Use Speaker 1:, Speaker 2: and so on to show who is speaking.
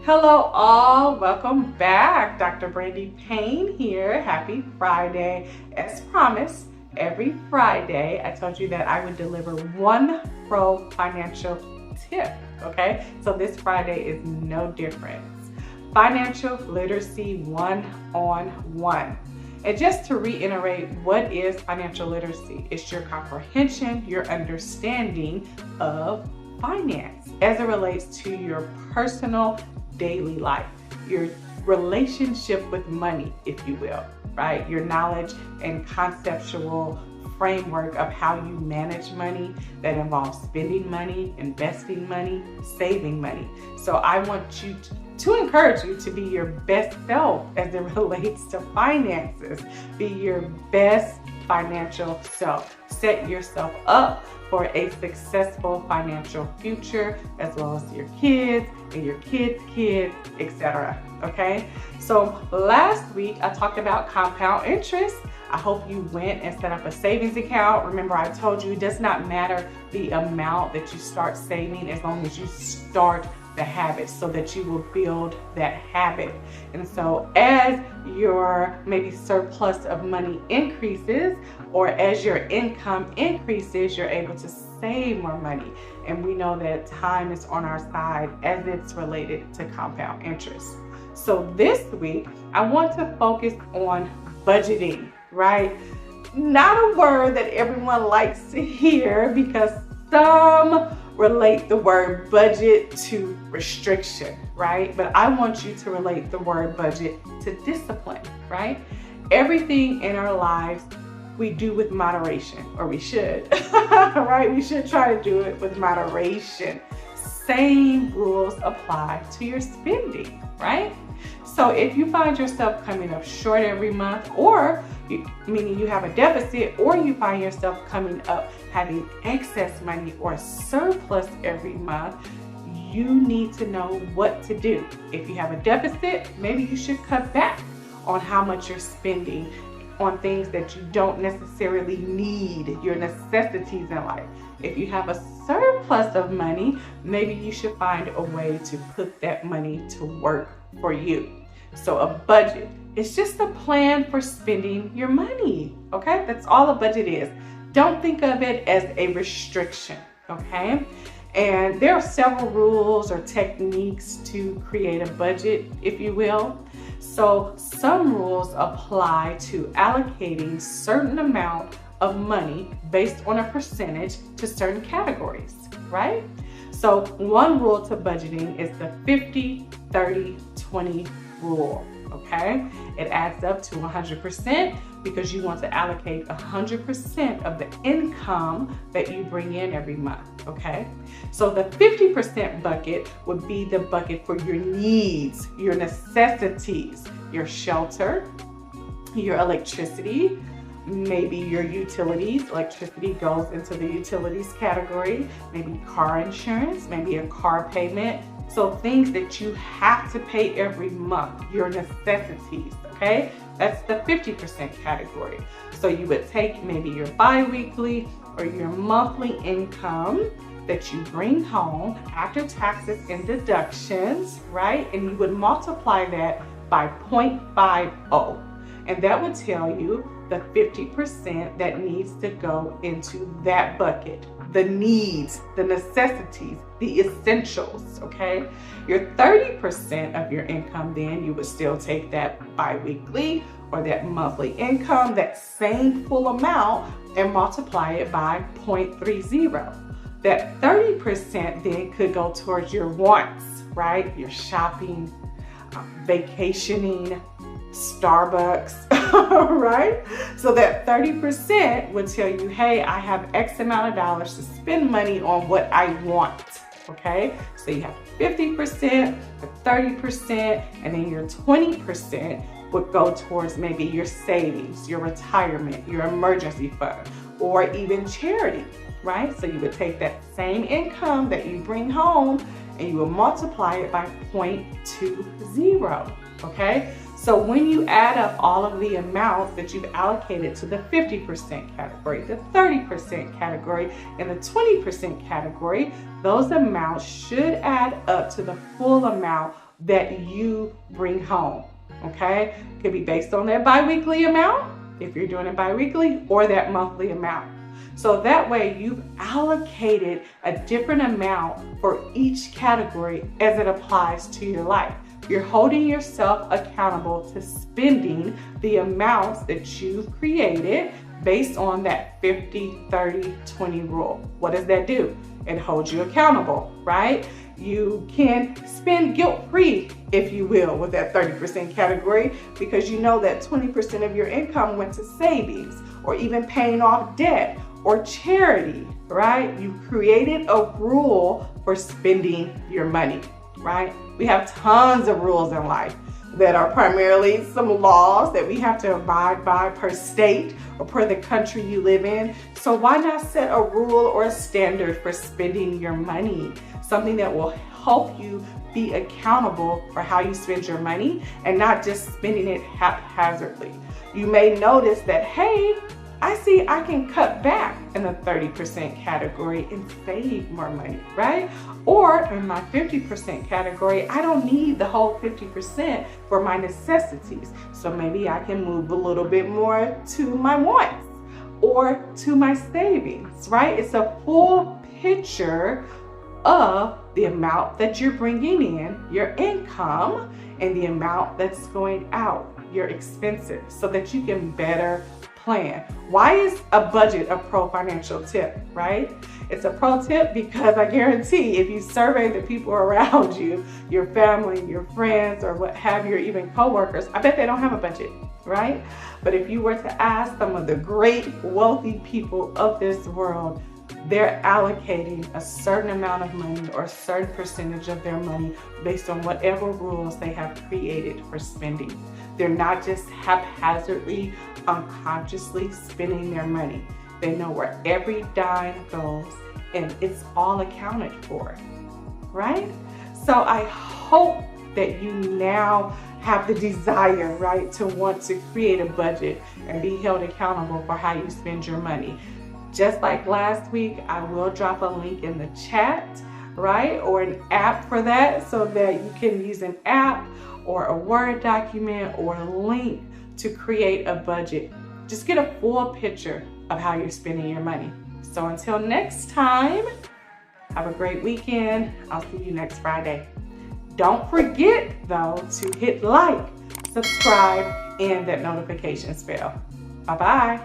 Speaker 1: Hello all, welcome back. Dr. Brandy Payne here. Happy Friday. As promised, every Friday I told you that I would deliver one pro financial tip, okay? So this Friday is no different. Financial literacy one-on-one. And just to reiterate, what is financial literacy? It's your comprehension, your understanding of finance as it relates to your personal daily life, your relationship with money, if you will, right? Your knowledge and conceptual framework of how you manage money that involves spending money, investing money, saving money. So I want you to encourage you to be your best self as it relates to finances. Be your best financial self. Set yourself up for a successful financial future, as well as your kids and your kids' kids, etc. Okay? So last week I talked about compound interest. I hope you went and set up a savings account. Remember, I told you it does not matter the amount that you start saving as long as you start the habit, so that you will build that habit. And so as your maybe surplus of money increases, or as your income increases, you're able to save more money. And we know that time is on our side as it's related to compound interest. So this week, I want to focus on budgeting, right? Not a word that everyone likes to hear, because some relate the word budget to restriction, right? But I want you to relate the word budget to discipline, right? Everything in our lives we do with moderation, or we should, right? We should try to do it with moderation. Same rules apply to your spending, right? So if you find yourself coming up short every month, or meaning you have a deficit, or you find yourself coming up having excess money or surplus every month, you need to know what to do. If you have a deficit, maybe you should cut back on how much you're spending on things that you don't necessarily need, your necessities in life. If you have a surplus of money, maybe you should find a way to put that money to work for you. So a budget, it's just a plan for spending your money, okay? That's all a budget is. Don't think of it as a restriction, okay? And there are several rules or techniques to create a budget, if you will. So some rules apply to allocating certain amount of money based on a percentage to certain categories, right? So one rule to budgeting is the 50-30-20 rule, okay? It adds up to 100% because you want to allocate 100% of the income that you bring in every month, okay? So the 50% bucket would be the bucket for your needs, your necessities, your shelter, your electricity, maybe your utilities. Electricity goes into the utilities category, maybe car insurance, maybe a car payment. So things that you have to pay every month, your necessities, okay? That's the 50% category. So you would take maybe your bi-weekly or your monthly income that you bring home after taxes and deductions, right? And you would multiply that by 0.50. And that would tell you the 50% that needs to go into that bucket. The needs, the necessities, the essentials, okay? Your 30% of your income, then you would still take that bi-weekly or that monthly income, that same full amount, and multiply it by 0.30. That 30% then could go towards your wants, right? Your shopping, vacationing, Starbucks, right? So that 30% would tell you, hey, I have X amount of dollars to spend money on what I want, okay? So you have 50%, the 30%, and then your 20% would go towards maybe your savings, your retirement, your emergency fund, or even charity, right? So you would take that same income that you bring home and you will multiply it by 0.20, okay? So when you add up all of the amounts that you've allocated to the 50% category, the 30% category, and the 20% category, those amounts should add up to the full amount that you bring home, okay? It could be based on that bi-weekly amount, if you're doing it bi-weekly, or that monthly amount. So that way you've allocated a different amount for each category as it applies to your life. You're holding yourself accountable to spending the amounts that you've created based on that 50-30-20 rule. What does that do? It holds you accountable, right? You can spend guilt-free, if you will, with that 30% category, because you know that 20% of your income went to savings or even paying off debt or charity, right? You created a rule for spending your money, right? We have tons of rules in life that are primarily some laws that we have to abide by per state or per the country you live in. So why not set a rule or a standard for spending your money? Something that will help you be accountable for how you spend your money and not just spending it haphazardly. You may notice that, hey, I see I can cut back in the 30% category and save more money, right? Or in my 50% category, I don't need the whole 50% for my necessities. So maybe I can move a little bit more to my wants or to my savings, right? It's a full picture of the amount that you're bringing in, your income, and the amount that's going out, your expenses, so that you can better plan. Why is a budget a pro financial tip, right? It's a pro tip because I guarantee if you survey the people around you, your family, your friends, or what have you, or even coworkers, I bet they don't have a budget, right? But if you were to ask some of the great wealthy people of this world, they're allocating a certain amount of money or a certain percentage of their money based on whatever rules they have created for spending. They're not just haphazardly, unconsciously spending their money. They know where every dime goes and it's all accounted for, right? So I hope that you now have the desire, right, to want to create a budget and be held accountable for how you spend your money. Just like last week, I will drop a link in the chat, right, or an app for that so that you can use an app or a Word document or a link to create a budget. Just get a full picture of how you're spending your money. So until next time, have a great weekend. I'll see you next Friday. Don't forget, though, to hit like, subscribe, and that notifications bell. Bye-bye.